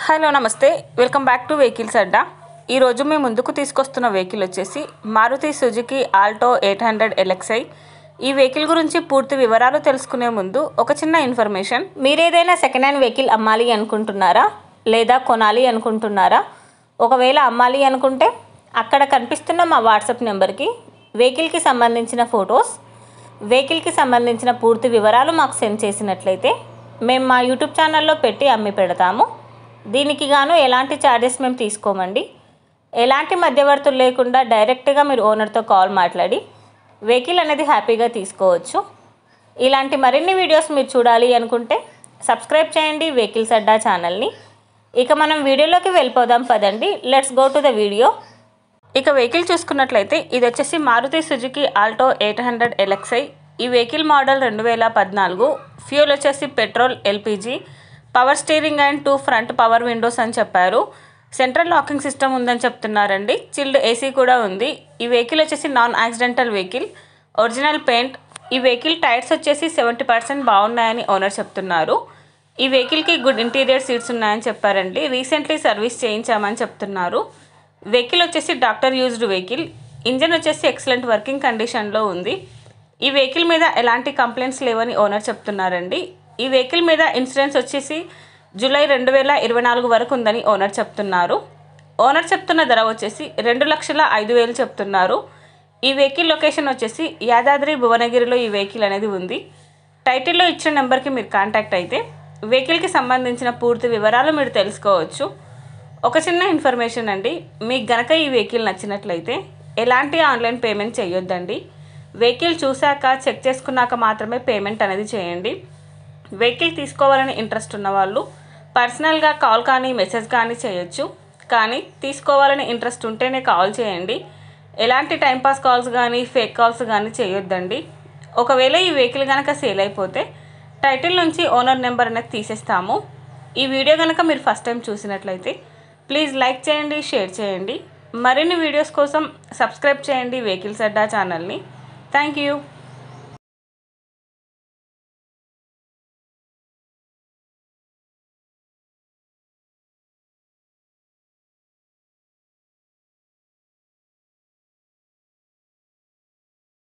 Hello నమస్తే, welcome back to vehicles అడ్డా. ఈరోజు మేము ముందుకు తీసుకొస్తున్న వెహికల్ వచ్చేసి మారుతి సుజుకి ఆల్టో 800 LXi. ఈ వెహికల్ గురించి పూర్తి వివరాలు తెలుసుకునే ముందు ఒక చిన్న ఇన్ఫర్మేషన్. మీరు ఏదైనా సెకండ్ హ్యాండ్ వెహికల్ అమ్మాలి అనుకుంటున్నారా లేదా కొనాలి అనుకుంటున్నారా? ఒకవేళ అమ్మాలి అనుకుంటే అక్కడ కనిపిస్తున్న మా వాట్సాప్ నెంబర్కి వెహికల్కి సంబంధించిన ఫొటోస్, వెహికల్కి సంబంధించిన పూర్తి వివరాలు మాకు సెండ్ చేసినట్లయితే మేము మా యూట్యూబ్ ఛానల్లో పెట్టి అమ్మి పెడతాము. దీనికి గాను ఎలాంటి ఛార్జెస్ మేము తీసుకోమండి. ఎలాంటి మధ్యవర్తులు లేకుండా డైరెక్ట్గా మీరు ఓనర్తో కాల్ మాట్లాడి వెహికల్ అనేది హ్యాపీగా తీసుకోవచ్చు. ఇలాంటి మరిన్ని వీడియోస్ మీరు చూడాలి అనుకుంటే సబ్స్క్రైబ్ చేయండి వెహికల్స్ అడ్డా ఛానల్ని. ఇక మనం వీడియోలోకి వెళ్ళిపోదాం పదండి. Let's go to the video. ఇక వెహికల్ చూసుకున్నట్లయితే ఇది వచ్చేసి మారుతి సుజుకి ఆల్టో 800 LXi. ఈ వెహికల్ మోడల్ 2014. ఫ్యూల్ వచ్చేసి petrol, LPG. Power steering and 2 front power Windows అని చెప్పారు. సెంట్రల్ లాకింగ్ సిస్టమ్ ఉందని చెప్తున్నారండి. చిల్డ్ ఏసీ కూడా ఉంది. ఈ వెహికల్ వచ్చేసి non accidental vehicle, original paint. ఈ వెహికల్ టైర్స్ వచ్చేసి 70% బాగున్నాయని ఓనర్ చెప్తున్నారు. ఈ వెహికల్కి గుడ్ ఇంటీరియర్ సీట్స్ ఉన్నాయని చెప్పారండి. రీసెంట్లీ సర్వీస్ చేయించామని చెప్తున్నారు. వెహికల్ వచ్చేసి డాక్టర్ యూజ్డ్ వెహికల్. ఇంజన్ వచ్చేసి ఎక్సలెంట్ వర్కింగ్ కండిషన్లో ఉంది. ఈ వెహికల్ మీద ఎలాంటి కంప్లైంట్స్ లేవని ఓనర్ చెప్తున్నారండి. ఈ వెహికల్ మీద ఇన్సూరెన్స్ వచ్చేసి జూలై 2024 వరకు ఉందని ఓనర్ చెప్తున్నారు. ఓనర్ చెప్తున్న ధర వచ్చేసి 2,05,000 చెప్తున్నారు. ఈ వెహికల్ లొకేషన్ వచ్చేసి యాదాద్రి భువనగిరిలో ఈ వెహికల్ అనేది ఉంది. టైటిల్లో ఇచ్చిన నెంబర్కి మీరు కాంటాక్ట్ అయితే వెహికల్కి సంబంధించిన పూర్తి వివరాలు మీరు తెలుసుకోవచ్చు. ఒక చిన్న ఇన్ఫర్మేషన్ అండి, మీకు గనక ఈ వెహికల్ నచ్చినట్లయితే ఎలాంటి ఆన్లైన్ పేమెంట్ చేయొద్దండి. వెహికల్ చూశాక చెక్ చేసుకున్నాక మాత్రమే పేమెంట్ అనేది చేయండి. వెహికల్ తీసుకోవాలని ఇంట్రెస్ట్ ఉన్నవాళ్ళు పర్సనల్గా కాల్ కానీ మెసేజ్ కానీ చేయొచ్చు. కానీ తీసుకోవాలని ఇంట్రెస్ట్ ఉంటేనే కాల్ చేయండి. ఎలాంటి టైంపాస్ కాల్స్ కానీ ఫేక్ కాల్స్ కానీ చేయొద్దండి. ఒకవేళ ఈ వెహికల్ కనుక సేల్ అయిపోతే టైటిల్ నుంచి ఓనర్ నెంబర్ అనేది తీసేస్తాము. ఈ వీడియో కనుక మీరు ఫస్ట్ టైం చూసినట్లయితే ప్లీజ్ లైక్ చేయండి, షేర్ చేయండి. మరిన్ని వీడియోస్ కోసం సబ్స్క్రైబ్ చేయండి వెహికల్స్ అడ్డా ఛానల్ని. Thank you.